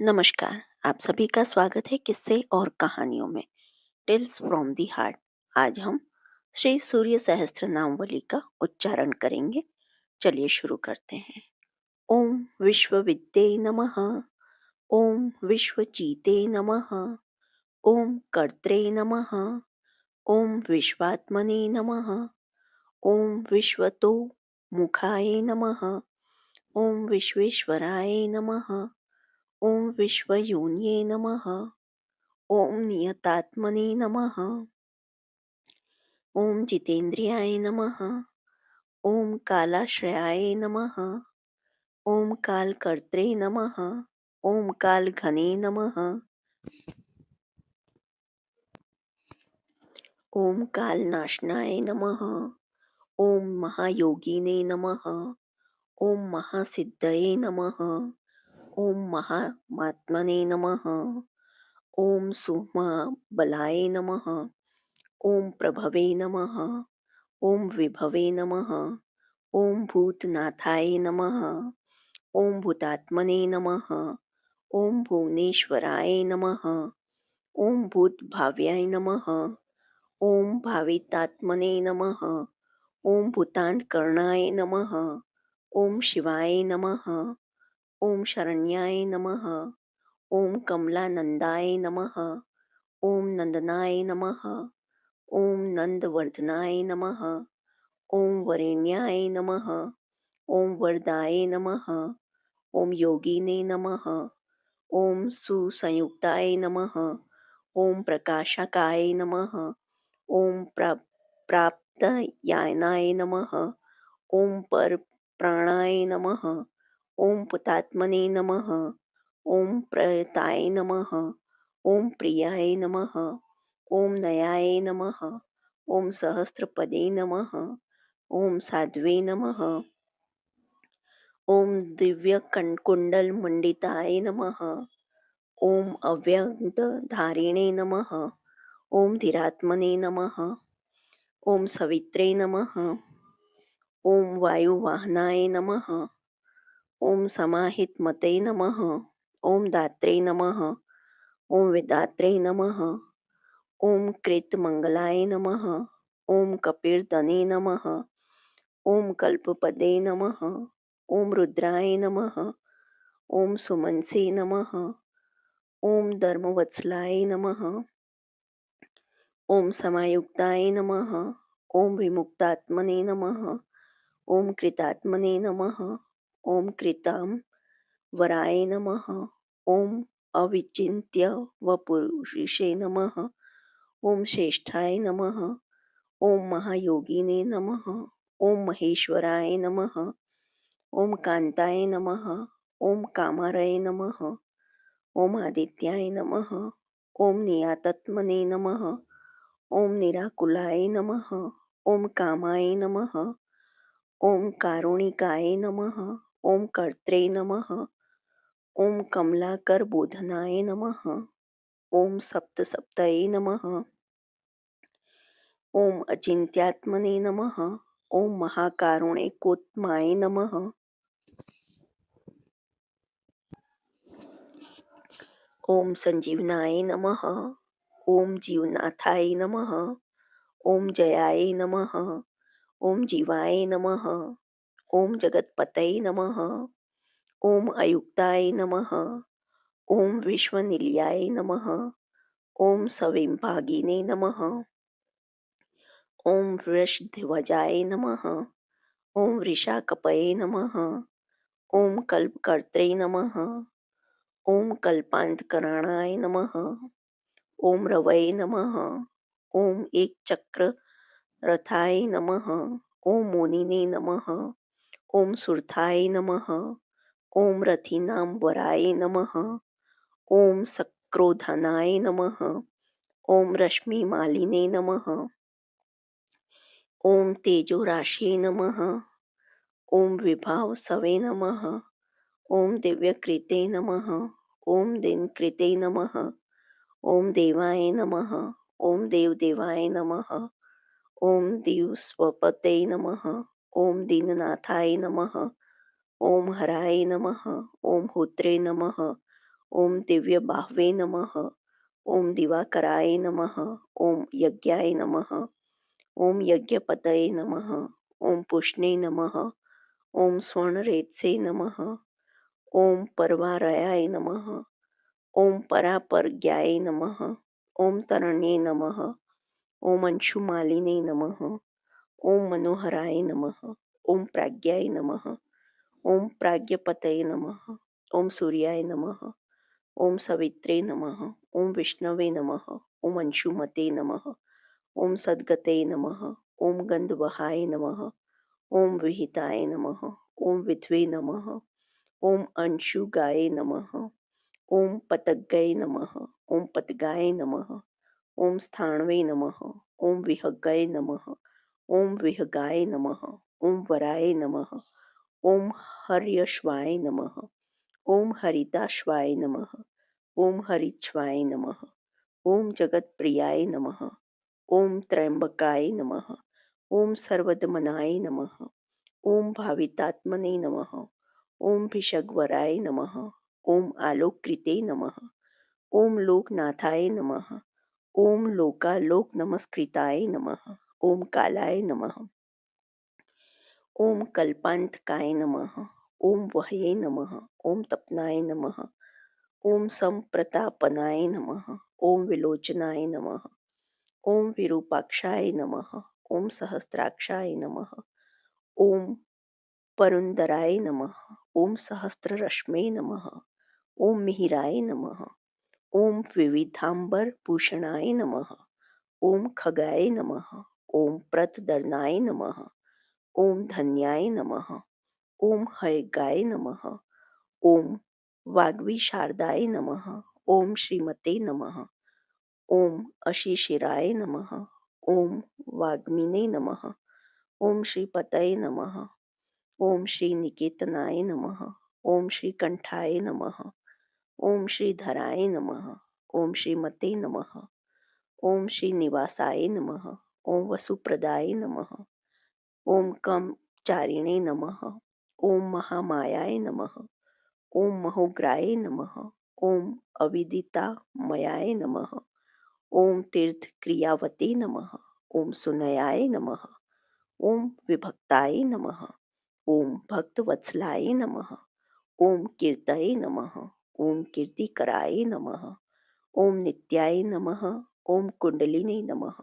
नमस्कार। आप सभी का स्वागत है किस्से और कहानियों में टेल्स फ्रॉम दी हार्ट। आज हम श्री सूर्य सहस्त्र नामवली का उच्चारण करेंगे। चलिए शुरू करते हैं। ओम विश्वविद्ये नमः। ओम विश्वजीते नमः। ओम कर्त्रे नमः। ओम विश्वात्मने नमः। ओम विश्वतो मुखाय नमः। ओम विश्वेश्वराय नमः। ओम विश्वयोन्ये नमः। ओम नियतात्मने नमः। ओम जितेन्द्रियाय नमः। ओम कालाश्रयाय नमः। ओम कालकर्त्रे नमः। ओम कालघने नमः। ओम कालनाशनाय नमः। ओम महायोगिने नमः। ओम महासिद्धये नमः। ओम महामात्मने नमः। ओम सुमहाबलाय नमः। ओम प्रभवे नमः। ओम विभवे नमः। ओम भूतनाथाय नमः। ओम भूतात्मने नमः। ओम भुवनेश्वराय नमः। ओम भूतभाव्याय नमः। ओम भावितात्मने नमः। ओम भूतान्तकरणाय नमः। ओम शिवाय नमः। ओम शरण्याय नमः। ओम कमलानंदाय नमः। ओम नंदनाय नमः। ओम नंदवर्धनाय नमः। ओम वरेण्याय नमः। ओम वरदाय नमः। ओम योगिने नमः। ओम सुसंयुक्ताय नमः। ओम प्रकाशकाय नमः। ओम प्राप्तयानाय नमः। ओम पर प्राणाय नमः। ओम पुतात्मने नमः। ओम प्रयताय नमः। ओम प्रियाय नमः। ओम नयाय नमः। ओम सहस्रपदे नमः। ओम साध्वे नमः। ओम दिव्य कुंडल मंडिताय नमः। ओम अव्यक्तधारिणे नमः। ओम धीरात्मने नमः। ओम सवित्रे नमः। ओम वायुवाहनाय नमः। ओम समाहितमते नमः। ओम दात्रे नमः। ओम वेदात्रे नमः। ओम कृतमंगलाय नमः। ओम कपिर्दने नमः। ओम कल्पपदे नमः। ओम रुद्राय नमः। ओम सुमनसे नमः। ओम धर्मवत्सलाय नमः। ओम समायुक्ताय नमः। ओम विमुक्तात्मने नमः। ओम कृतात्मने नमः। ओम कृतां वराय नमः। ओम अविचिन्त्य वपुरुषे नमः। ओम श्रेष्ठाय नमः। ओम महायोगिने नमः। ओम महेश्वराय नमः। ओम कांताय नमः। ओम कामारय नमः। ओम आदित्याय नमः। ओम नियातात्मने नमः। ओम निराकुलाय नमः। ओम कामाय नमः। ओम कारुणिकाय नमः। ओम कर्त्रे नमः। ओम कमलाकर बोधनाय नमः। ओम सप्तसप्तये नमः। ओम अचिंत्यात्मने नमः। ओम महाकारुणिकोत्माय नमः। ओम संजीवनाय नमः। ओम जीवनाथाय नमः। ओम जयाय नमः। ओम जीवाय नमः। ओम जगतपतये नमः। ओम अयुक्ताय नमः। ओम विश्वनिलयाय नमः। ओम सविंभागिने नमः। ओम वृषध्वजाय नमः। ओम वृषाकपये नमः। ओम कल्पकर्त्रे नमः। ओम कल्पान्तकरणाय नमः। ओम रवये नमः। ओम एक चक्र रथाय नमः। ओम मोनिने नमः। ओम सुरथाय नमः। ओम रथिनां वराय नमः। ओम सक्रोधनाय नमः। ओम रश्मिमालिने नमः। ओम तेजोराशये नमः। ओम विभावसवे नमः। ओम दिव्यकृते नमः। ओम दिनकृते नमः। ओम देवाय नमः। ओम देवदेवाय नमः। ओम दिवस्वपते नमः। ओम दीननाथाय नमः। ओम हराय नमः। ओम होत्रे नमः। ॐ दिव्यबाह्वे नमः। ॐ दिवाकराय नमः। ॐ यज्ञाय नमः। ॐ यज्ञपतये नमः। ॐ पुष्णे नमः। ॐ स्वर्णरेत्से नमः। ॐ परवारयाय नमः। ॐ परापरज्ञाय नमः। ॐ तरण्ये नमः। ॐ अंशुमालिने नमः। ॐ मनोहराय नमः। ॐ प्राज्ञाय नमः। ॐ प्राज्ञपतये नमः। ॐ सूर्याय नमः। ॐ सवित्रे नमः। ॐ विष्णवे नमः। ॐ अंशुमते नमः। ॐ सद्गते नमः। ॐ गन्धवहाय नमः। ॐ विहिताय नमः। ॐ विद्वे नमः। ॐ अंशुगाय नमः। ॐ पतंगाय नमः। ॐ पतगाय नमः। ॐ स्थाणवे नमः। ॐ विहगाय नमः। ॐ विहगाय नमः। ॐ वराय नमः। ॐ हर्यश्वाय नमः। ॐ हरिताश्वाय नमः। ॐ हरिच्छवाय नमः। ॐ जगत्प्रियाय नमः। ॐ त्र्यंबकाय नमः। ॐ सर्वदमनाय नमः। ॐ भावितात्मने नमः। ॐ भिषग्वराय नमः। ॐ आलोककृते नमः। ॐ लोकनाथाय नमः। ॐ लोकालोकनमस्कृताय नमः। ॐ कालाय नमः। ॐ कल्पान्तकाय नमः। ॐ वहये नमः। ॐ तपनाय नमः। ॐ संप्रतापनाय नमः। ॐ विलोचनाय नमः। ॐ विरूपाक्षाय नमः। ॐ सहस्राक्षाय नमः। ॐ परुन्दराय नमः। ॐ सहस्ररश्मे नमः। ॐ मिहिराय नमः। ॐ विविधाम्बरभूषणाय नमः। ॐ खगाय नमः। ॐ प्रतदर्नाय नमः। ॐ धन्याय नमः। ॐ हयगाय नमः। ॐ वाग्विशारदाय नमः। ॐ श्रीमते नमः। ॐ अशिशिराय नमः। ॐ वाग्मिने नमः। ॐ श्रीपतये नमः। ॐ श्रीनिकेतनाय नमः। ॐ श्रीकण्ठाय नमः। ॐ श्रीधराय नमः। ॐ श्रीमते नमः। ॐ श्रीनिवासाय नमः। ॐ वसुप्रदाय नमः। ॐ कमचारिणे नमः। ॐ महामायाय नमः। ॐ महोग्राय नमः। ॐ अविदितामयाय नमः। ॐ तीर्थक्रियावते नमः। ॐ सुनयाय नमः। ॐ विभक्ताय नमः। ॐ भक्तवत्सलाय नमः। ॐ कीर्तये नमः। ॐ कीर्तिकराय नमः। ॐ नित्याय नमः। ॐ कुण्डलिने नमः।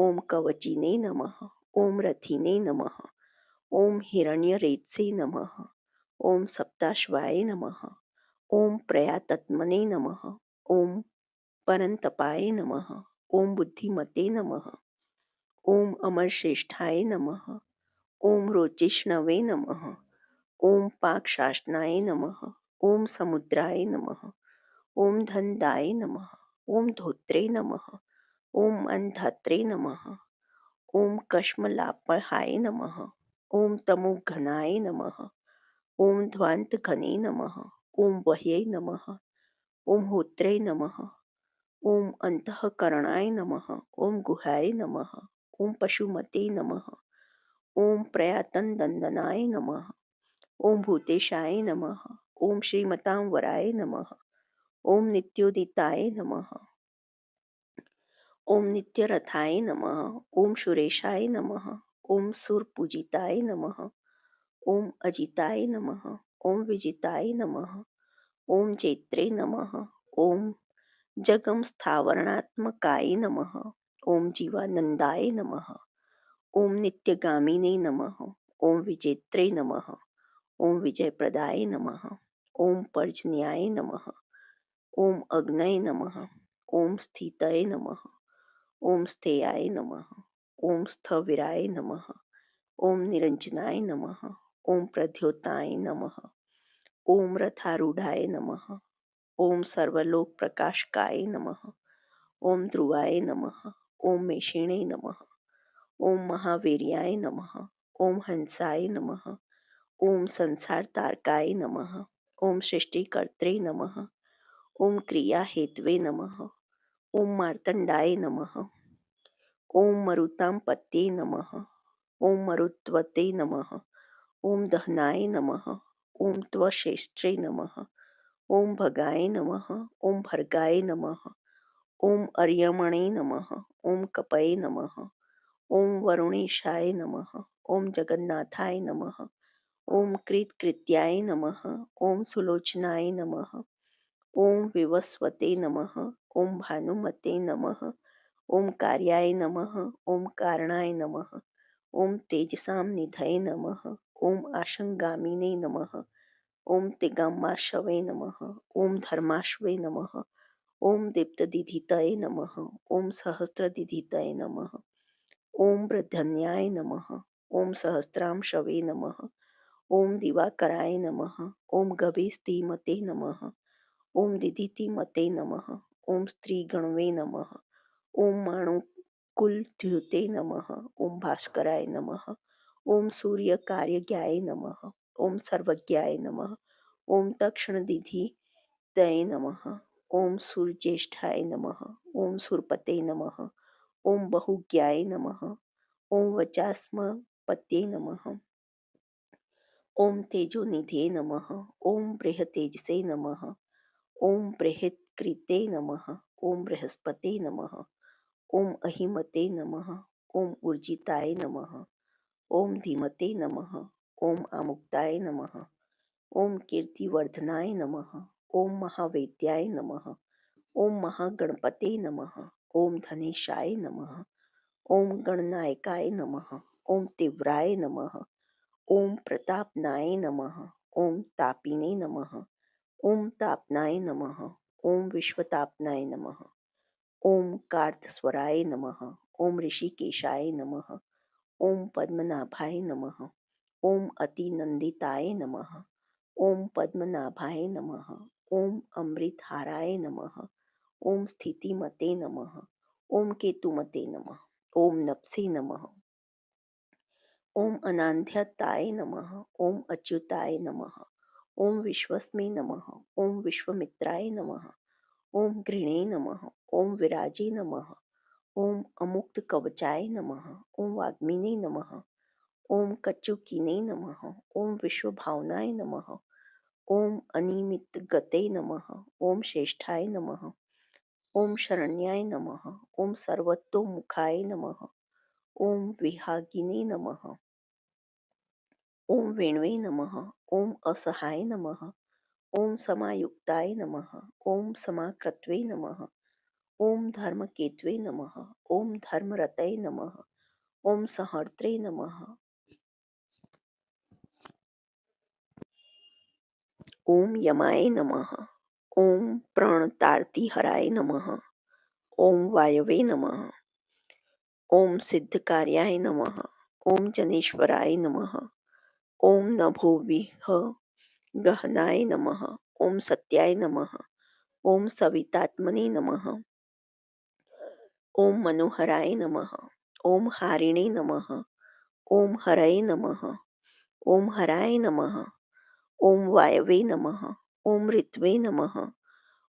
ॐ कवचिने नमः। ॐ रथिने नमः। ॐ हिरण्यरेतसे नमः। ॐ सप्ताश्वाय नमः। ॐ प्रयातत्मने नमः। ॐ परन्तपाय नमः। ॐ बुद्धिमते नमः। ॐ अमरश्रेष्ठाय नमः। ॐ रोचिष्णवे नमः। ॐ पाकशासनाय नमः। ॐ समुद्राय नमः। ॐ धनदाय नमः। ॐ धोत्रे नमः। ॐ अन्धात्रे नमः। ॐ कश्मलापहाय नमः। ॐ तमोघनाय नमः। ॐ ध्वान्तघने नमः। ॐ वह्यै नमः। ॐ होत्रे नमः। ॐ अन्तःकरणाय नमः। ॐ गुहाय नमः। ॐ पशुमते नमः। ॐ प्रयातनदन्दनाय नमः। ॐ भूतेशाय नमः। ॐ श्रीमतांवराय नमः। ॐ नित्योदिताय नमः। ॐ नित्यरथाय नमः। ॐ सुरेशाय नमः। ॐ सुरपूजिताय नमः। ॐ अजिताय नमः। ॐ विजिताय नमः। ॐ चैत्रे नमः। ॐ जगम स्थावरणात्मकाय नमः। ॐ जीवानन्दाय नमः। ॐ नित्यगामिने नमः। ॐ विजेत्रे नमः। ॐ विजयप्रदाय नमः। ॐ पर्जन्याय नमः। ॐ अग्नये नमः। ॐ स्थितये नमः। ॐ स्थेयाय नमः। ॐ स्थविराय नमः। ॐ निरञ्जनाय नमः। ॐ प्रद्योताय नमः। ॐ रथारूढाय नमः। ॐ सर्वलोकप्रकाशकाय नमः। ॐ ध्रुवाय नमः। ॐ मेषिणे नमः। ॐ महावीर्याय नमः। ॐ हंसाय नमः। ॐ संसारतारकाय नमः। ॐ सृष्टिकर्त्रे नमः। ॐ क्रियाहेतवे नमः। ॐ मार्तण्डाय नमः। ॐ मरुतांपत्ये नमः। ॐ मरुत्वते नमः। ॐ दहनाय नमः। ॐ त्वशेष्ट्रे नमः। ओम भगाय नमः। ओम भर्गाय नमः। ओम अर्यमणे नमः। ओम कपये नमः। ओम वरुणेशाय नमः। ओम जगन्नाथाय नमः। ओम कृत्कृत्याय नमः। ओम सुलोचनाय नमः। ओम विवस्वते नमः। ओम भानुमते नमः। ओम कार्याय नमः। ओम कारणाय नमः। ओम तेजसां निधये नमः। ओम आशंगामिने नमः। ओम तिगामाशवे नमः। ओम धर्माश्वे नमः। ओम दीप्तदिधितये नमः। ओम सहस्रदिधितये नमः। ओम वृद्धन्याय नमः। ओम सहस्रांशवे नमः। ओम दिवाकराय नमः। ओम गभीस्तीमते नमः। ओम दिदितिमते नमः। ओम स्त्रीगणवे नमः। ओम माणुकुलद्युते नमः। ओम भास्कराय नमः। ओम सूर्यकार्यज्ञाय नमः। ओम सर्वज्ञाय नमः। ओम तक्षणदिधितये नमः। ओम सूर्यज्येष्ठाय नमः। ओम सुरपते नमः। ओम बहुज्ञाय नमः। ओम वचास्मपत्ये नमः। ओम तेजोनिधये नमः। ओम बृहतेजसे नमः। ओम बृहत्कृते नमः। ओम बृहस्पते नमः। ओम अहिमते नमः। ओम ऊर्जिताय नमः। ओम धीमते नमः। ओम आमुक्ताय नमः। ओम कीर्तिवर्धनाय नमः। ओम महावेद्याय नमः। ओम महागणपते नमः। ओम धनेशाय नमः। ओम गणनायकाय नमः। ओम तीव्राय नमः। ओम प्रतापनाय नमः। ओम तापिने नमः। ओम तापनाय नमः। ओम विश्वतापनाय नमः। ओम कार्तस्वराय नमः। ओम ऋषिकेशाय नमः। ओम पद्मनाभाय नमः। ओम अतिनंदिताय नमः। ओम पद्मनाभाय नमः। ओम अमृतहाराय नमः। ओम स्थितिमते नमः। ओम केतुमते नमः। ओम नप्से नमः। ओम अनान्ध्यताय नमः। ओम अच्युताय नमः। ओम विश्वस्मे नमः। ओम विश्वमित्राय नमः। ओम घृणे नमः। ओम विराजे नमः। ओम अमुक्तकवचाय नमः। ओम वाग्मिने नमः। ओम कच्चुकिने नमः। ओम विश्वभावनाय नमः। ओम अनिमितगते नमः। ओम श्रेष्ठाय नमः। ओम शरण्याय नमः। ओम सर्वतोमुखाय नमः। ओम विहागिने नमः। ओम वेणवे नमः। ओम असहाय नमः। ओम समायुक्ताय नमः। ओम समाकृत्वे नमः। ओम धर्मकेतवे नमः। ओम धर्मरतये नमः। ओम संहर्त्रे नमः। ओम यमाय नमः। ओम प्रणतार्तिहराय नमः। ओम वायवे नमः। ओम सिद्धकार्याय नमः। ओम जनेश्वराय नमः। ओम नभोविह गहनाय नमः। ओम सत्याय नमः। ओम सवितात्मने नमः। ओम मनोहराय नमः। ओम हारिणे नमः। ओम हरये नमः। ओम हराय नमः। ओम वायवे नमः। ओम ऋत्वे नमः।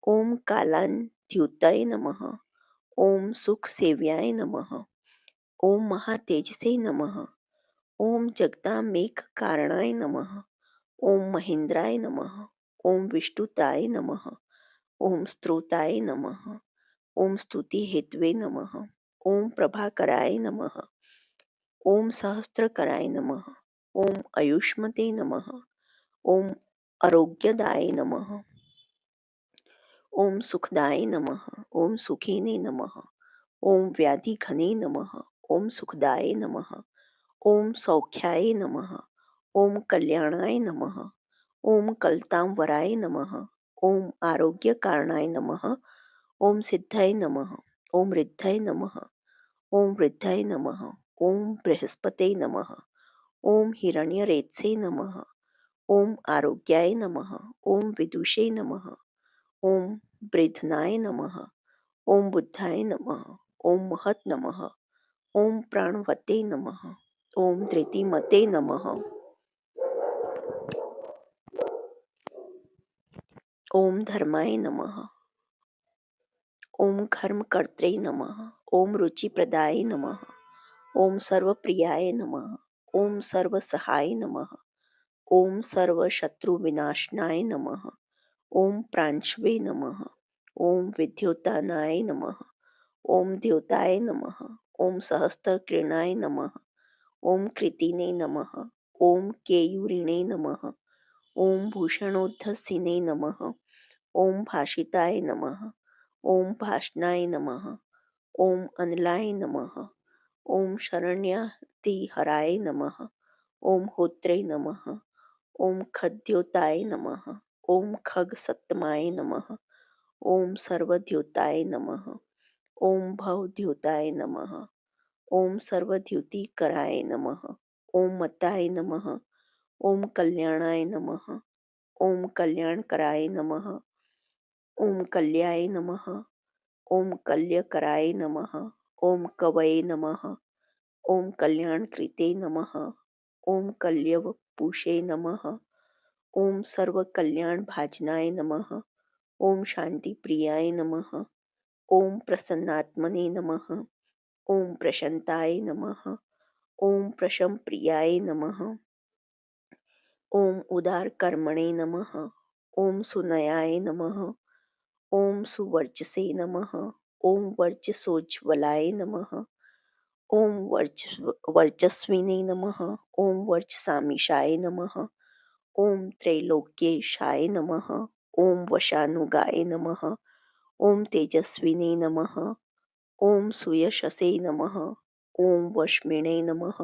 ओम कालान्त्युतये नमः। ओम सुखसेव्याय नमः। ओम महातेजसे नमः। ओम जगदामेककारणाय नमः। ओम महेन्द्राय नमः। ओम विष्णुताय नमः। ओम स्त्रोताय नमः। ओम स्तुति हेतवे नमः। ओम प्रभाकराय नमः। ओम सहस्त्रकराय नमः। ओम आयुष्मते नमः। ओम आरोग्यदाय नमः। ओम सुखदाय नमः। ओम सुखिने नमः। ओम व्याधिघने नमः। ओम सुखदाय नमः। ओम सौख्याय नमः। ओम कल्याणाय नमः। ओम कलतांवराय नमः। ओम आरोग्यकारणाय नमः। ओम सिद्धये नमः। ओम रिद्धये नमः। ओम वृद्धये नमः। ओम बृहस्पते नमः। ओम हिरण्यरेतसे नमः। ओम आरोग्याय नमः। ओम विदुषे नमः। ओम वृद्धनाय नमः। ओम बुद्धाय नमः। ओम महत नमः। ओम प्राणवते नमः। ओम धृतिमते नमः। ओम धर्माय नमः। ओम कर्मकर्त्रे नमः। ओम रुचिप्रदाय नमः। ओम सर्वप्रियाय नमः। ओम सर्वसहाय नमः। ओम सर्वशत्रुविनाशनाय नमः। ओम प्रांशवे नमः। ओम विद्योतानाय नमः। ओम द्योताय नमः। ओम सहस्त्रकिरणाय नमः। ओम कृतिने नमः। ओम केयूरिणे नमः। ओम भूषणोद्धसिने नमः। ओम भाषिताय नमः। ओम भाषणाय नमः। ओम अनलाय नमः। ओम शरण्यातिहराय नमः। ओम होत्रे नमः। ओम खद्योताय नमः। ओम खगसप्तमाय नमः। ओम सर्वद्योताय नमः। ओम भवद्योताय नमः। ओम सर्वद्युतिकराय नमः। ओम मताय नमः। ओम कल्याणाय नमः। ओम कल्याणकराय नमः। ओम कल्याय नमः। ओम कल्यकराय नमः। ओम कवये नमः। ओम कल्याणकृते नमः। ओम कल्यवपुषे नमः। ओम सर्वकल्याणभाजनाय नमः। ओम शांतिप्रियाय नमः। ओम प्रसन्नात्मने नमः। ओम प्रशांताय नमः। ओम प्रशमप्रियाय नमः। ओम उदारकर्मणे नमः। ओम सुनयाय नमः। ओम सुवर्चसे नमः। ओम वर्चसोज्ज्वलाय नमः। ओम वर्चस्विने नमः। ओम वर्चसामीशाय नमः। ओम त्रैलोक्येशाय नमः। ओम वशानुगाय नमः। ओम तेजस्विने नमः। ओम सुयशसे नमः। ओम वश्मिणे नमः।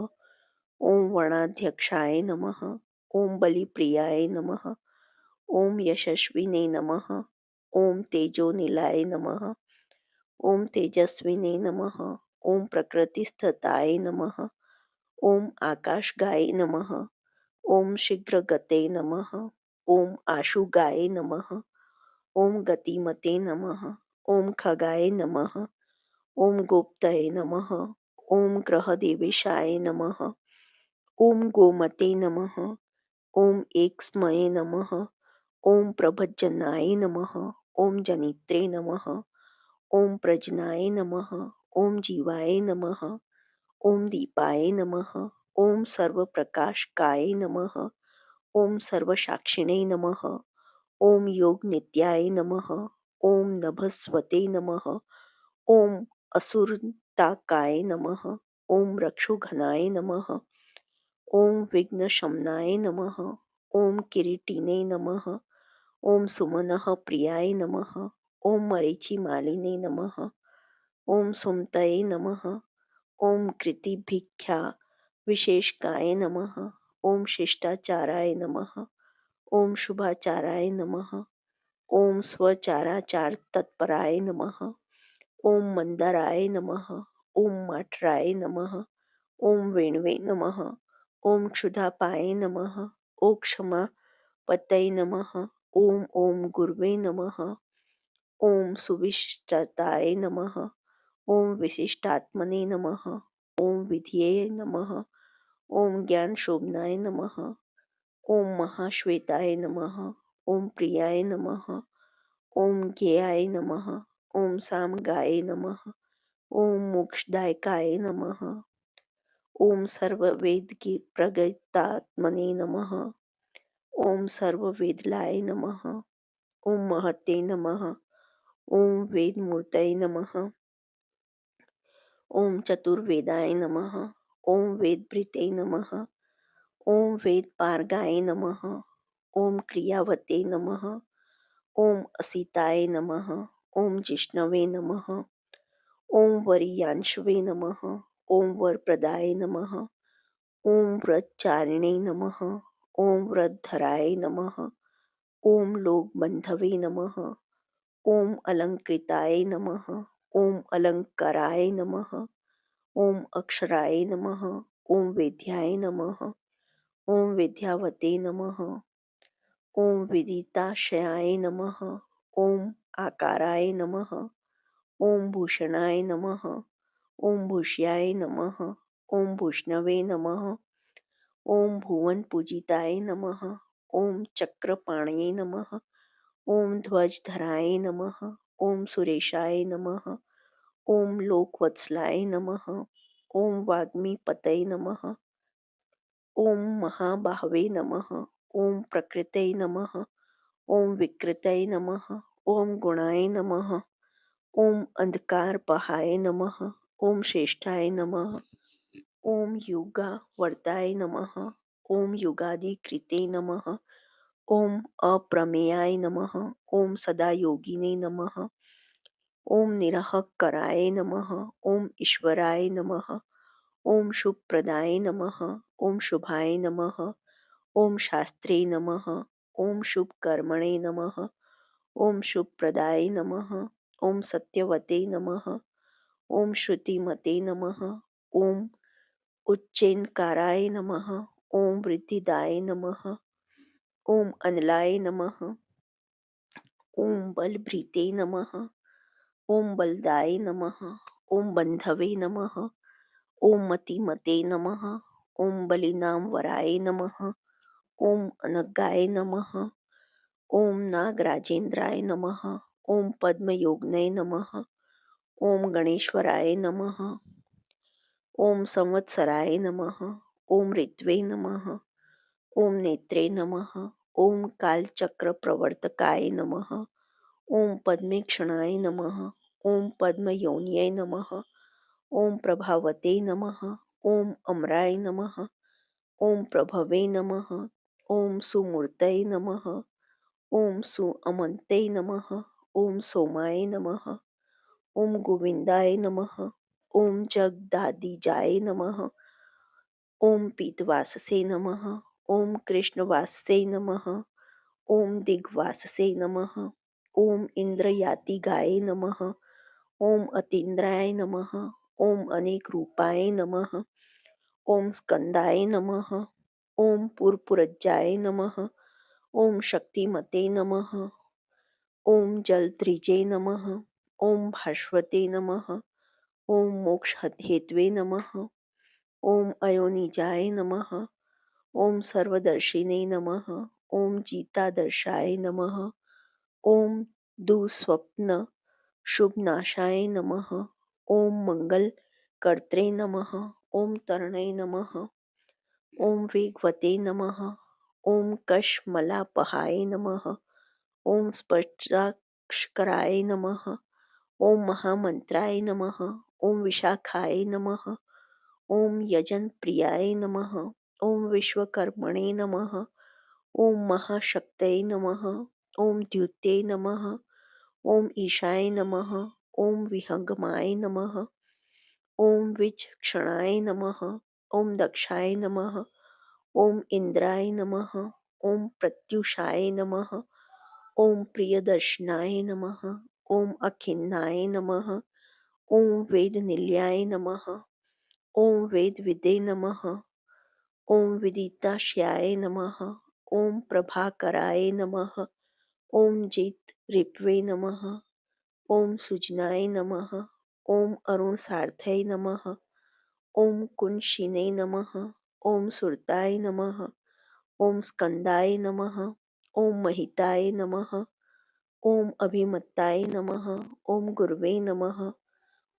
ओम वर्णाध्यक्षाय नमः। ओम बलिप्रियाय नमः। ओम यशस्विने नमः। ओम तेजोनिलाय नमः। ओम तेजस्विने नमः। ओम प्रकृतिस्थताय नमः। ओम आकाशगाय नमः। ओम शीघ्रगते नमः। ओम आशुगाय नमः। ओम गतिमते नमः। ओम खगाय नमः। ओम गुप्तये नमः। ओम ग्रहदेवेशाय नमः। ओम गोमते नमः। ओम एक्स्मये नमः। ओम प्रभज्जनाय नमः। ओम जनित्रे नमः। ओम प्रजनाय नमः। ओम जीवाय नमः। ओम दीपाय नमः। ओम सर्वप्रकाशकाय नमः। ओम सर्वसाक्षिणे नमः। ओम योगनित्याय नमः। ओम नभस्वते नमः। ओम असुरताकाय नमः। ओम रक्षोघनाय नमः। ओम विघ्नशमनाय नमः। ओम किरीटिने नमः। ओम सुमनः प्रियाय नमः। ओम मरीचिमालिने नमः। ओम सुमतये नमः। ओम कृतिभिख्या विशेषकाय नमः। ओम शिष्टाचाराय नमः। ओम शुभाचाराय नमः। ओम स्वचाराचार तत्पराय नमः। ओम मंदराय नमः। ओम माठराय नमः। ओम वेणवे नमः। ओम क्षुधापाय नमः। ओम क्षमा पतये नमः। ओम ओम गुरवे नमः। ओम सुविशिष्टताय नमः। ओम विशिष्टात्मने नमः। ओम विधिये नमः। ओम ज्ञान शोभनाय नमः। ओम महाश्वेताय नमः। ओम प्रियाय नमः। ओम ज्ञेयाय नमः। ओम सामगाय नमः। ओम मोक्षदायकाय नमः। ओम सर्ववेद की प्रगतात्मने नमः। ओम सर्ववेदलाय नमः। ओम महते नमः। ओम वेदमूर्तये नमः। ओम चतुर्वेदाय नमः। ओम वेदभृते नमः। ओम वेदपारगाय नमः। ओम क्रियावते नमः। ओम असिताय नमः। ओम जिष्णवे नमः। ओम वरियांशवे नमः। ओम वरप्रदाय नमः। ओम व्रतचारिणे नमः। ओम व्रतधराय नमः। ओम लोकबंधवे नमः। ओम अलंकृताय नमः। ओम अलंकाराय नमः। ओम अक्षराय नमः। ओम वेद्याय नमः। ओम विद्यावते नमः। ओम विदिताशयाय नमः। ओम आकाराय नमः। ओम भूषणाय नमः। ओम भूष्याय नमः। ओम भूष्णवे नमः। ओम भुवन पूजिताय नमः। ओम चक्रपाणये नमः। ओम ध्वजधराय नमः। ओम सुरेशाय नमः। ओम लोकवत्सलाय नमः। ओम वाग्मीपतये नमः। ओम महाबाहवे नमः। ओम प्रकृतये नमः। ओम विकृतये नमः। ओम गुणाय नमः। ओम अंधकारपहाय नमः। ओम श्रेष्ठाय नमः। ओम युगावर्ताय नमः। ओम युगादिकृते नमः। ओम अप्रमेयाय नमः। ओम सदायोगिने नमः। ओम निरहंकाराय नमः। ओम ईश्वराय नमः। ओम शुभप्रदाय नमः। ओम शुभाय नमः। ओम शास्त्रे नमः। ओम शुभकर्मणे नमः। ओम शुभप्रदाय नमः। ओम सत्यवते नमः। ओम श्रुतिमते नमः। ओम उच्चैनकाराय नमः। ओम वृद्धिदाय नमः। ओम अनलाय नमः। ओम बलभृते नमः। ओम बलदाय नमः। ओम बंधवे नमः। ओम मतिमते नमः। ओम बलिनामवराय नमः। ओम अनगाय नमः। ओम नागराजेंद्राय नमः। ओम पद्मयोगिने नमः। ओम गणेश्वराय नमः। ओम संवत्सराय नमः। ओम ऋत्वे नमः। ओम नेत्रे नमः। ओम कालचक्रप्रवर्तकाय नमः। ओम पद्मेक्षणाय नमः। ओम पद्मयोन्यै नमः। ओम प्रभावते नमः। ओम अमराय नमः। ओम प्रभवे नमः। ओम सुमूर्तये नमः। ओम सुअमन्ते नमः। ओम सोमाय नमः। ओम गोविंदाय नमः। ओम जगदादिजाय नमः। ओम पीतवाससे नमः। ओम कृष्णवाससे नमः। ओम दिग्वाससे नमः। ओम इंद्रयातिगाय नमः। ओम अतीन्द्राय नमः। ओम अनेक रूपाय नमः। ओम स्कंदाय नमः। ओम पुरपुरज्जाय नमः। ओम शक्तिमते नमः। ओम जलध्रिजे नमः। ओम भास्वते नमः। ओम मोक्षहेतवे नमः। ओम अयोनिजाय नमः। ओम सर्वदर्शिने नमः। ओम जीतादर्शाय नमः। ओम दुःस्वप्न शुभनाशाय नमः। ओम मंगलकर्त्रे नमः। ओम तरणय नमः। ओम वेगवते नमः। ओम कशमलापहाय नमः। ओम स्पष्टाक्षराय नमः। ओम महामंत्राय नमः। ओम विशाखाय नमः। ओम यजनप्रियाय नमः। ओम विश्वकर्मणे नमः। ओम महाशक्तये नमः। ओम द्युते नमः। ओम ईशाय नमः। ओम विहंगमाय नमः। ओम विचक्षणाय नमः। ओम दक्षाय नमः। ओम इंद्राय नमः। ओम प्रत्युषाय नमः। ओम प्रियदर्शनाय नमः। ओम अखिन्नाय नमः। ओम वेदनिलयाय नमः। ओम वेदविदे नमः। ओम विदिताशयाय नमः। ओम प्रभाकराय नमः। ओम जित ऋप्वे नमः। ओम सुजनाय नमः। ओम अरुण सार्थय नमः। ओम कुंशिने नमः। ओम सुरताय नमः। ओम स्कंदाय नमः। ओम महिताय नमः। ओम अभिमत्ताय नमः। ओम गुरवे नमः।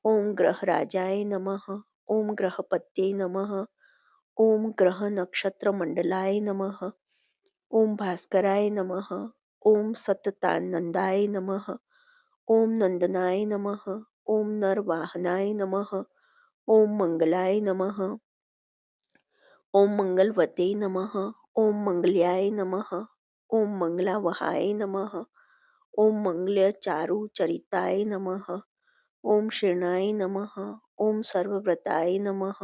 ओम ग्रहराजाय नमः। ओम ग्रहपत्ये नमः। ओम ग्रह नक्षत्र मंडलाय नमः। ओम भास्कराय नमः। ओम सततानंदाय नमः। ओम नंदनाय नमः। ओम नरवाहनाय नमः। ओम मंगलाय नमः। ओम मंगलवते नमः। ओम मंगल्याय नमः। ओम मंगलावहाय नमः। ओम मंगलचारुचरिताय नमः। ओम शरणाय नमः। ओम सर्वव्रताय नमः।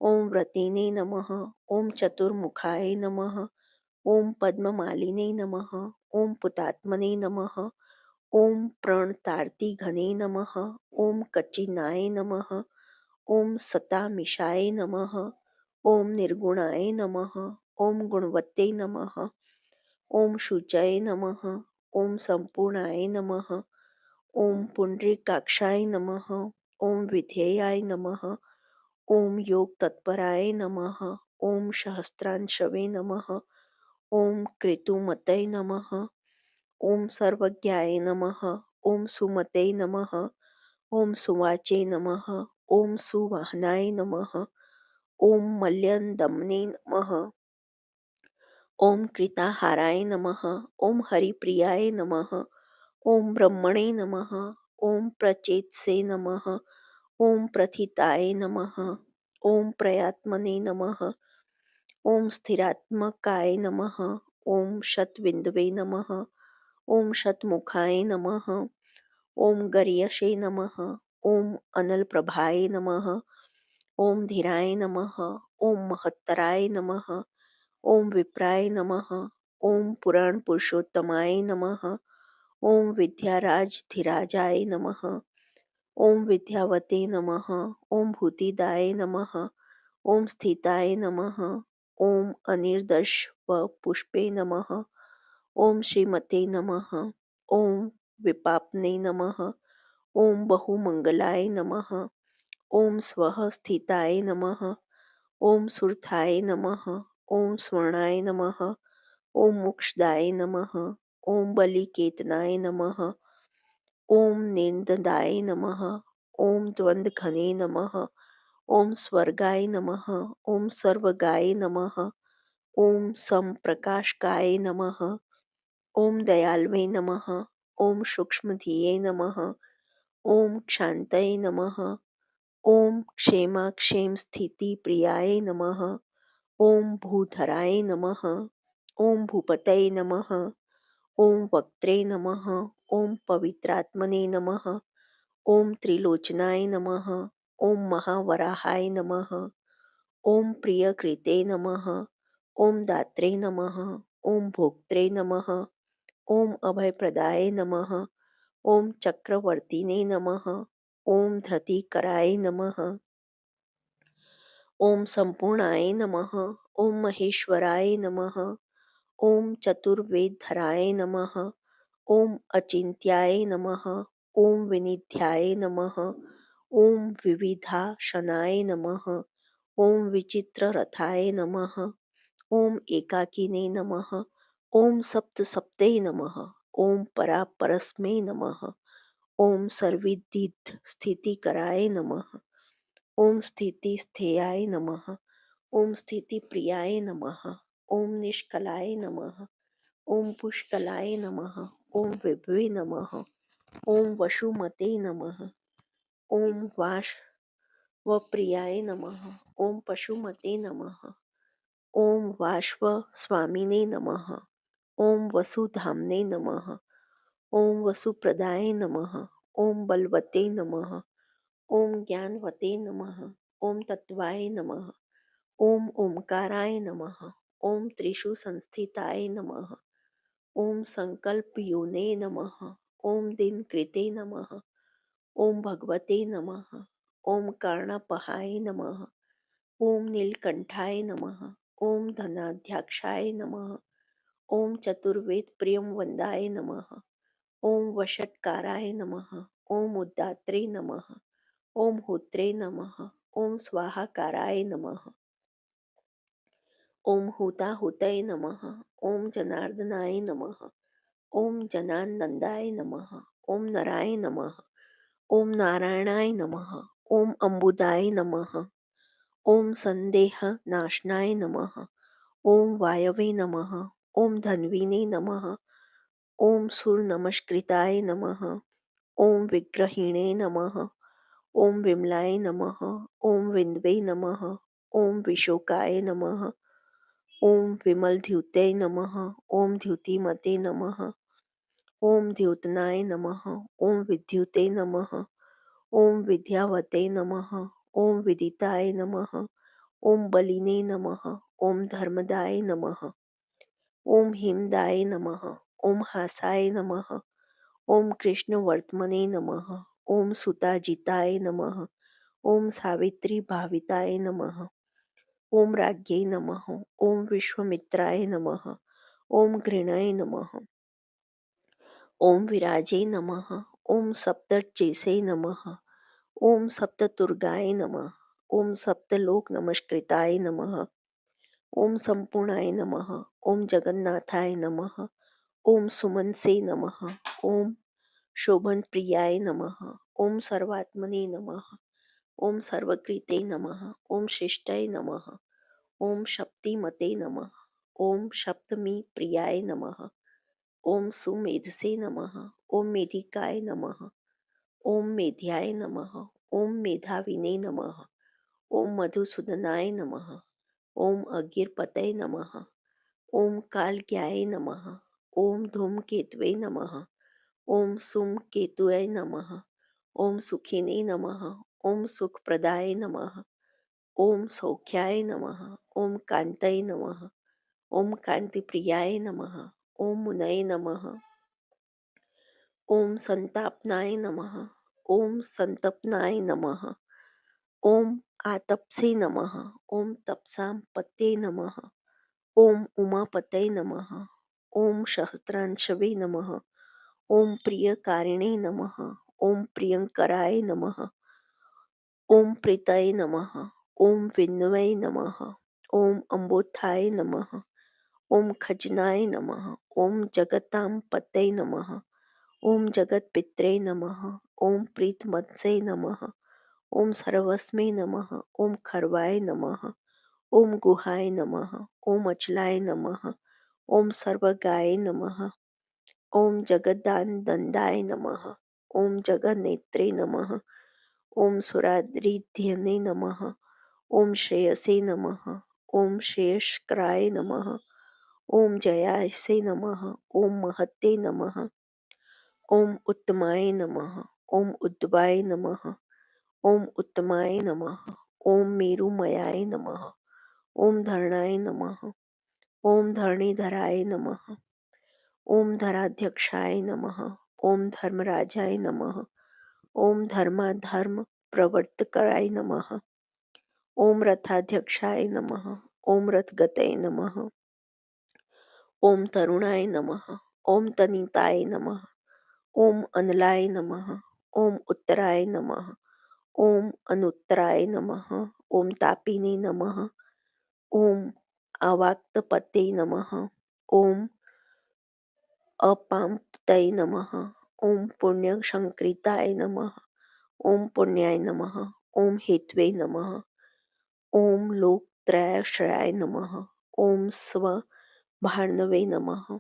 ओम व्रतिने नमः। ओम चतुर्मुखाय नमः। ओम पद्ममालिने नमः। ओम पुतात्मने नमः। ओम प्रणतार्तिघने नमः। ओम कचिनाय नमः। ओम सतामिषाय नमः। ओम निर्गुणाय नमः। ओम गुणवते नमः। ओम शुचये नमः। ओम संपूर्णाय नमः। ओम पुंडरीकाक्षाय नमः। ओम विधेयाय नमः। ओम योग तत्पराय नमः। ओम सहस्रांशवे नमः। ओम कृतुमतये नमः। ओम सर्वज्ञाय नमः। ओम सुमते नमः। ओम सुवाचे नमः। ओम सुवाहनाय नमः। ओम मल्यदमने नमः। ॐ कृताहाराय नमः। ॐ हरिप्रियाय नमः। ॐ ब्रह्मणे नमः। ॐ प्रचेतसे नमः। ॐ प्रथिताय नमः। ॐ प्रयात्मने नमः। ॐ स्थिरात्मकाय नमः। ॐ शतविन्दवे नमः। ॐ शतमुखाय नमः। ॐ गर्यसे नमः। ॐ अनलप्रभाय नमः। ॐ धीराय नमः। ॐ महत्तराय नमः। ॐ विप्राय नमः। ॐ पुराणपुरुषोत्तमाय नमः। ॐ विद्याराजधिराजाय नमः। ॐ विद्यावते नमः। ॐ भूतिदाय नमः। ॐ स्थिताय नमः। ॐ अनिर्दशवपुष्पे नमः। ॐ श्रीमते नमः। ॐ विपाप्ने नमः। ॐ बहुमङ्गलाय नमः। ॐ स्वः स्थिताय नमः। ॐ सुरथाय नमः। ॐ स्वर्णाय नमः। ॐ मोक्षदाय नमः। ॐ बलिकेतनाय नमः। ॐ निर्ददाय नमः। ॐ द्वन्द्वघने नमः। ॐ स्वर्गाय नमः। ॐ सर्वगाय नमः। ॐ समप्रकाशकाय नमः। ॐ दयाल्वे नमः। ॐ सूक्ष्मधिये नमः। ॐ क्षान्तये नमः। ॐ क्षेमाक्षेम स्थितिप्रियाय नमः। ॐ भूधराय नमः। ॐ भूपतये नमः। ॐ वक्त्रे नमः। ॐ पवित्रात्मने नमः। ॐ त्रिलोचनाय नमः। ॐ महावराहाय नमः। ॐ प्रियकृते नमः। ॐ दात्रे नमः। ॐ भोक्त्रे नमः। ॐ अभयप्रदाय नमः। ॐ चक्रवर्तिने नमः। ॐ धृतिकराय नमः। ॐ सम्पूर्णाय नमः। ॐ महेश्वराय नमः। ॐ चतुर्वेदधराय नमः। ॐ अचिन्त्याय नमः। ॐ विनिध्याय नमः। ॐ विविधाशनाय नमः। ॐ विचित्ररथाय नमः। ॐ एकाकिने नमः। ॐ सप्तसप्ते नमः। ॐ परापरस्मै नमः। ॐ सर्वविदित स्थितिकराय नमः। ॐ स्थितिस्थेयाय नमः। ॐ स्थितिप्रियाय नमः। ॐ निष्कलाय नमः। ॐ पुष्कलाय नमः। ॐ विभवे नमः। ॐ वसुमते नमः। ॐ वाष्वप्रियाय नमः। ॐ पशुमते नमः। ॐ वाष्वस्वामिने नमः। ॐ वसुधाम्ने नमः। ॐ वसुप्रदाय नमः। ॐ बलवते नमः। ॐ ज्ञानवते नमः। ॐ तत्त्वाय नमः। ॐ ओंकाराय नमः। ॐ त्रिषु संस्थिताय नमः। ॐ संकल्पयोने नमः। ॐ दिनकृते नमः। ॐ भगवते नमः। ॐ कर्णपहाय नमः। ॐ नीलकण्ठाय नमः। ॐ धनाध्यक्षाय नमः। ॐ चतुर्वेदप्रियं वन्दाय नमः। ॐ वषट्काराय नमः। ॐ उद्दात्रे नमः। ॐ होत्रे नमः। ॐ स्वाहाकाराय नमः। ॐ हुताहुतये नमः। ॐ जनार्दनाय नमः। ॐ जनानन्दाय नमः। ॐ नराय नमः। ॐ नारायणाय नमः। ॐ अम्बुदाय नमः। ॐ सन्देहनाशनाय नमः। ॐ वायवे नमः। ॐ धन्विने नमः। ॐ सूर्यनमस्कृताय नमः। ॐ विग्रहिणे नमः। ॐ विमलाय नमः। ॐ विन्दवे नमः। ॐ विशोकाय नमः। ॐ विमलद्युते नमः। ॐ द्युतिमते नमः। ॐ द्योतनाय नमः। ॐ विद्युते नमः। ॐ विद्यावते नमः। ॐ विदिताय नमः। ॐ बलिने नमः। ॐ धर्मदाय नमः। ॐ हिमदाय नमः। ॐ हासाय नमः। ॐ कृष्णवर्त्मने नमः। ॐ सुताजिताय नमः। ॐ सावित्री भाविताय नमः। ॐ राज्ञै नमः। ॐ विश्वामित्राय नमः। ॐ घृणाय नमः। ॐ विराजे नमः। ॐ सप्तर्षिसे नमः। ॐ सप्ततुर्गाय नमः। ॐ सप्तलोकनमस्कृताय नमः। ॐ सम्पूर्णाय नमः। ॐ जगन्नाथाय नमः। ॐ सुमनसे नमः। ॐ शोभनप्रियाय नमः। ॐ सर्वात्मने नमः। ॐ सर्वकृते नमः। ॐ शिष्टाय नमः। ॐ शक्तिमते नमः। ओम सप्तमी प्रियाय नमः। ओम सुमेधसे नमः। ओम मेधिकाय नमः। ओम मेध्याय नमः। ओम मेधाविने नमः। ओम मधुसूदनाय नमः। ओम अगीरपतये नमः। ओम कालज्ञाय नमः। ओम धूमकेतवे नमः। ओम सुमकेतुये नमः। ओम सुखिने नमः। ओम सुखप्रदाय नमः। ओम सौख्याय नमः। ओम कांतये नमः। ओम कांतिप्रियाय नमः। ओम मुनये नमः। ओम संतापनाय नमः। ओम संतपनाय नमः। ओम आतपसे नमः। ओम तपसां पतये नमः। ओम उमापतये नमः। ओम सहस्रांशवे नमः। ओम प्रियकारिणे नमः। ओम प्रियंकराय नमः। ओम प्रीतये नमः। ओम विष्णवे नमः। ओम अम्बोत्थाय नमः। ओम खजनाय नमः। ओम जगतां पतये नमः। ओम जगत्पित्रे नमः। ओम प्रीतमत्से नमः। ओम सर्वस्मे नमः। ओम खर्वाय नमः। ओम गुहाय नमः। ओम अचलाय नमः। ओम सर्वगाय नमः। ओम जगदानंदाय नमः। ओम जगन्नेत्रे नमः। ओम सुरारिध्यने नमः। ओम श्रेयसे नमः। ओम श्रेयस्कराय नमः। ओम जयासे नमः। ओम महते नमः। ओम उत्तमाय नमः। ओम उद्भवाय नमः। ओम उत्तमाय नमः। ओम मेरुमयाय नमः। ओम धरणाय नमः। ओम धरणीधराय नमः। ओम धराध्यक्षाय नमः। ओम धर्मराजाय नमः। ओम धर्माधर्म प्रवर्तकाय नमः। ओम रथाध्यक्षाय नमः। ओम रथगतये नमः। ओम तरुणाय नमः। ओम तनिताय नमः। ओम अनलाय नमः। ओम उत्तराय नमः। ओम अनुत्तराय नमः। ओम तापिने नमः। ओम अवाक्तपते नमः। ओम अपांपतये नमः। ओम पुण्यसंकृताय नमः। ओम पुण्याय नमः। ओम हेतवे नमः। ओम लोकत्रयाश्रयाय नमः। ओम स्वभार्णवे नमः।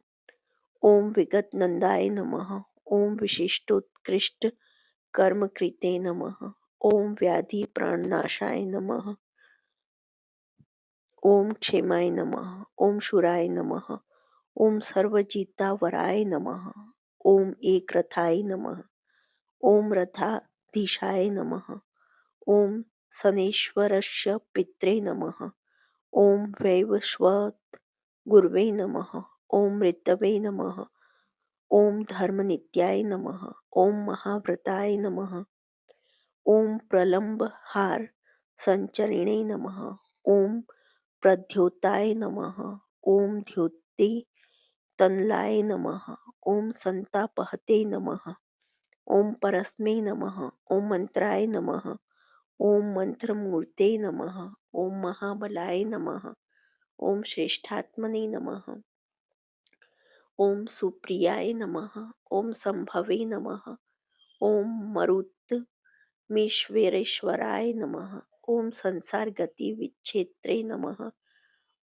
ओम विगतनंदाय नमः। ओम विशिष्टोत्कृष्ट कर्मकृते नमः। ओम व्याधि प्राणनाशाय नमः। ओम क्षेमाय नमः। ओम शूराय नमः। ओम सर्वजितावराय नमः। ओम एकरथाय नमः। ओम रथाधीशाय नमः। ओम शनेश्वरस्य पित्रे नमः। ओम वैवस्वत गुरवे नमः। ओम मृतवे नमः। ओम धर्मनित्याय नमः। ओम महाव्रताय नमः। ओम प्रलंबहार संचरिणे नमः। ओम प्रद्योताय नमः। ओम द्योति तनलाय नमः। ओम संतापहते नमः। ओम परस्मै नमः। ओम मंत्राय नमः। ओम मंत्रमूर्ते नमः। ओम महाबलाय नमः। ओम श्रेष्ठात्मने नमः। ओम सुप्रियाय नमः। ओम संभवे नमः। ओम मरुत्मेश्वरेश्वराय नमः। ओम संसार गति विच्छेत्रे नमः।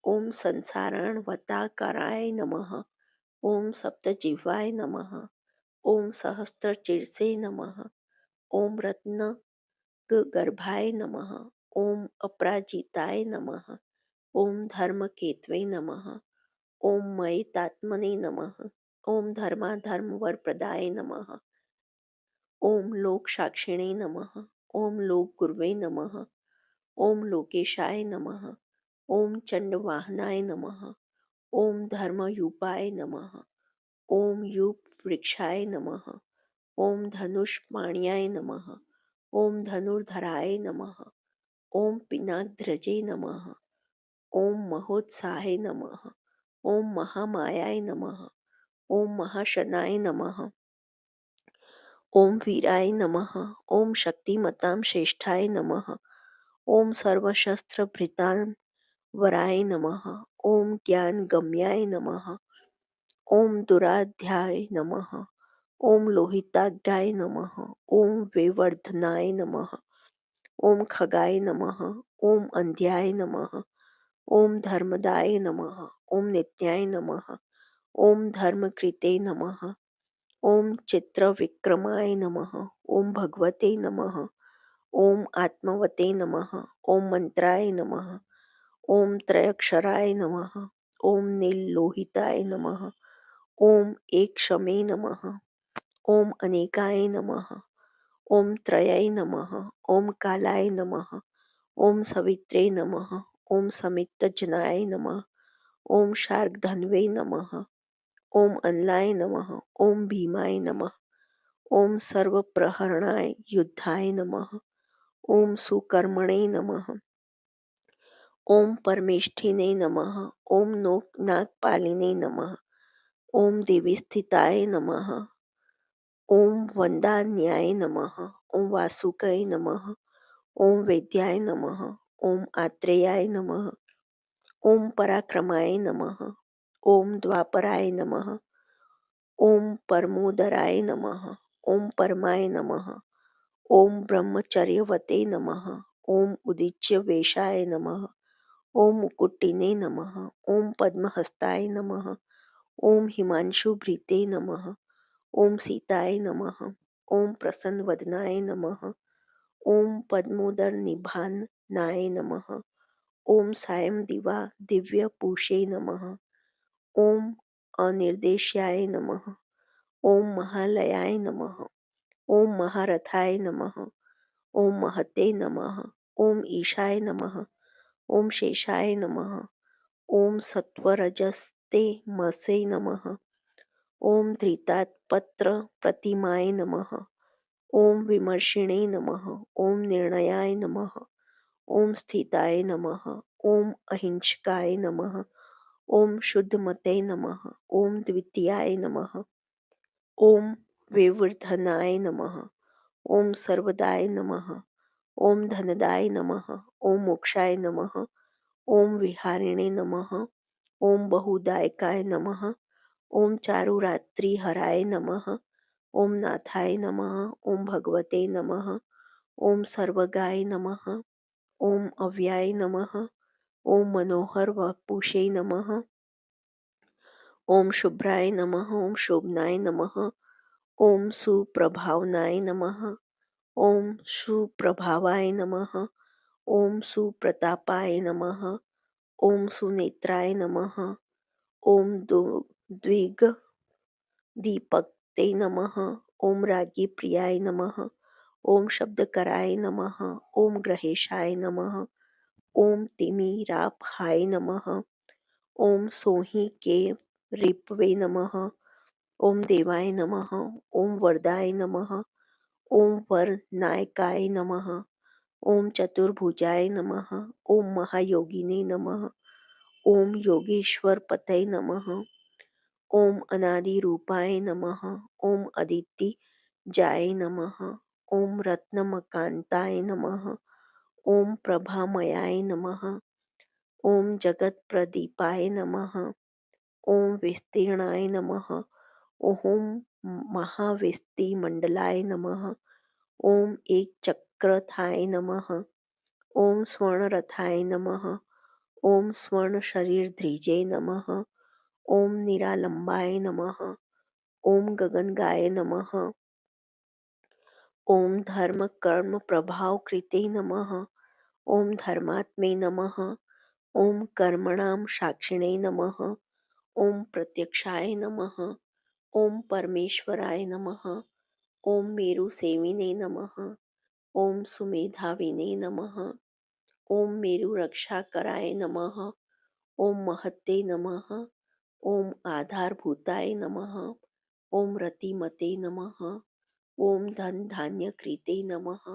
ओम संसाराणवताकाराय नमः। ओम सप्तजिह्वाय नमः। ओम सहस्त्रशीर्षे नमः। ओम रत्नगर्भाय नमः। ओम अपराजिताय नमः। ओम धर्मकेतवे नमः। ओम मयितात्मने नमः। ओम धर्माधर्मवरप्रदाय नमः। ओम लोकसाक्षिणे नमः। ओम लोकगुरवे नमः। ओम लोकेशाय नमः। ओम चंडवाहनाय नमः। ओम धर्मयूपाय नमः। ओम यूपवृक्षाय नमः। ओम धनुष्पाण्याय नमः। ओम धनुर्धराय नमः। ओम पिनाकध्वजे नमः। ओम महोत्साहाय नमः। ओम महामायाय नमः। ओम महाशनाय नमः। ओम वीराय नमः। ओम शक्तिमतां श्रेष्ठाय नमः। ओम सर्वशस्त्रभृतां वराय नमः। ओम ज्ञानगम्याय नमः। ओम दुराध्याय नमः। ओम लोहिताग्याय नमः। ओम वेवर्धनाय नमः। ओम खगाय नमः। ओम अंध्याय नमः। ॐ धर्मदाय नमः। ॐ नित्याय नमः। ॐ धर्मकृते नमः। ॐ चित्रविक्रमाय नमः। ॐ भगवते नमः। ॐ आत्मवते नमः। ॐ मंत्राय नमः। ॐ त्रयक्षराय नमः। ॐ नीललोहिताय नमः। ॐ एकशमे नमः। ॐ अनेकाय नमः। ॐ त्रयाय नमः। ॐ कालाय नमः। ॐ सवित्रे नमः। ॐ समित्तजनाय नमः। ॐ शार्ङ्गधन्वे नमः। ॐ अनलाय नमः। ॐ भीमाय नमः। ॐ सर्वप्रहरणाय युद्धाय नमः। ॐ सुकर्मणे नमः। ॐ परमेष्ठिने नमः। ॐ नागपालिने नमः। ॐ देवीस्थिताय नमः। ॐ वन्दान्याय नमः। ॐ वासुकाय नमः। ॐ वेद्याय नमः। ॐ आत्रेयाय नमः। ॐ पराक्रमाय नमः। ॐ द्वापराय नमः। ॐ परमोदराय नमः। ॐ परमाय नमः। ॐ ब्रह्मचर्यवते नमः। ॐ उदीच्यवेशाय नमः। ॐ मुकुटिने नमः। ॐ पद्महस्ताय नमः। ॐ हिमांशुभृते नमः। ॐ सीताय नमः। ॐ प्रसन्नवदनाय नमः। ॐ पद्मोदरनिभाननाय नमः। ॐ सायं दिवा दिव्यपूषे नमः। ॐ अनिर्देश्याय नमः। ॐ महालयाय नमः। ॐ महारथाय नमः। ॐ महते नमः। ॐ ईशाय नमः। ॐ शेषाय नमः। ॐ सत्वरजस्ते मसे नमः। ॐ धृतात्पत्र प्रतिमाय नमः। ॐ विमर्शिणे नमः। ॐ निर्णयाय नमः। ॐ स्थिताय नमः। ॐ अहिंसकाय नमः। ॐ शुद्धमते नमः। ॐ द्वितीयाय नमः। ॐ विवर्धनाय नमः। ॐ सर्वदाय नमः। ॐ धनदाय नमः। ॐ मोक्षाय नमः। ॐ विहारिणे नमः। ॐ बहुदायकाय नमः। ॐ चारुरात्रिहराय नमः। ॐ नाथाय नमः। ॐ भगवते नमः। ॐ सर्वगाय नमः। ॐ अव्याय नमः। ॐ मनोहर वपुषे नमः। ॐ शुभ्राय नमः। ॐ शोभनाय नमः। ॐ सुप्रभावनाय नमः। ॐ सुप्रभावाय नमः। ॐ सुप्रतापाय नमः। ॐ सुनेत्राय नमः। ॐ द्विगदीपक्ते नमः। ॐ राज्ञी प्रियाय नमः। ॐ शब्दकराय नमः। ॐ ग्रहेशाय नमः। ॐ तिमिरापहाय नमः। ॐ सोहि के रिपवे नमः। ॐ देवाय नमः। ॐ वरदाय नमः। ॐ वरनायकाय नमः। ॐ चतुर्भुजाय नमः। ॐ महायोगिने नमः। ॐ योगेश्वरपतये नमः। ॐ अनादिरूपाय नमः। ॐ अदितिजाय नमः। ॐ रत्नमकान्ताय नमः। ॐ प्रभामयाय नमः। ॐ जगत्प्रदीपाय नमः। ॐ विस्तीर्णाय नमः। ॐ महाविस्तीमण्डलाय नमः। ॐ एकचक्रथाय नमः। ॐ स्वर्णरथाय नमः। ॐ स्वर्णशरीरधृजे नमः। ॐ निरालम्बाय नमः। ॐ गगनगाय नमः। ॐ धर्मकर्मप्रभावकृते नमः। ॐ धर्मात्मे नमः। ॐ कर्मणां साक्षिणे नमः। ॐ प्रत्यक्षाय नमः। ॐ परमेश्वराय नमः। ॐ मेरुसेविने नमः। ॐ सुमेधाविने नमः। ॐ मेरुरक्षाकराय नमः। ॐ महते नमः। ॐ आधारभूताय नमः। ॐ रतिमते नमः। ॐ धनधान्यकृते नमः।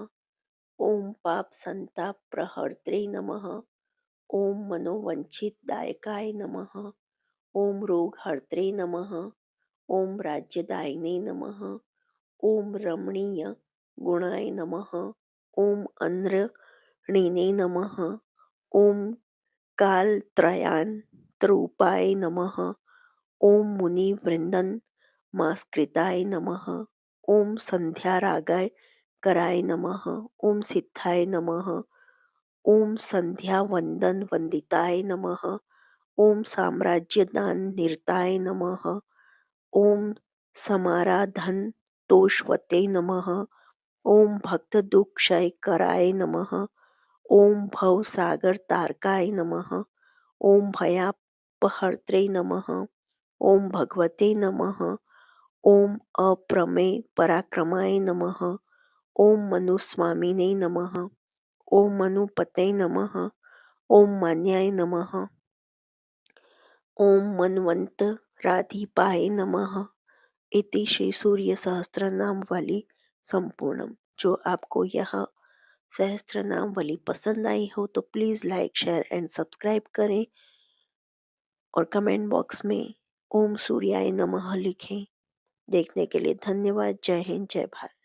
ॐ पापसन्तापहर्त्रे नमः। ॐ मनोवाञ्छितदायकाय नमः। ॐ रोगहर्त्रे नमः। ॐ राज्यदायिने नमः। ॐ रमणीयगुणाय नमः। ॐ अनृणिने नमः। ॐ कालत्रयान्तरूपाय नमः। ॐ मुनिवृन्दनमस्कृताय नमः। ॐ संध्यारागाय कराय नमः। ॐ सिद्धाय नमः। ओम संध्या वंदन वंदिताय नमः। ओम साम्राज्यदान निरताय नमः। ओम समाराधन तोषवते नमः। ओम भक्त दुख क्षय कराय नमः। ओम भव सागर तारकाय नमः। ओम भयापहर्त्रे नमः। ओम भगवते नमः। ओम अप्रमेय पराक्रमाय नमः। ओम मनुस्वामिने नमः। ओम मनुपते नमः। ओम मान्याय नमः। ओम मनवंत राधिपाय नमः। इति श्री सूर्य सहस्त्र नाम वाली संपूर्णम। जो आपको यह सहस्त्र नाम वाली पसंद आई हो तो please like share and subscribe करें और कमेंट बॉक्स में ओम सूर्याय नमः लिखें। देखने के लिए धन्यवाद। जय हिंद, जय भारत।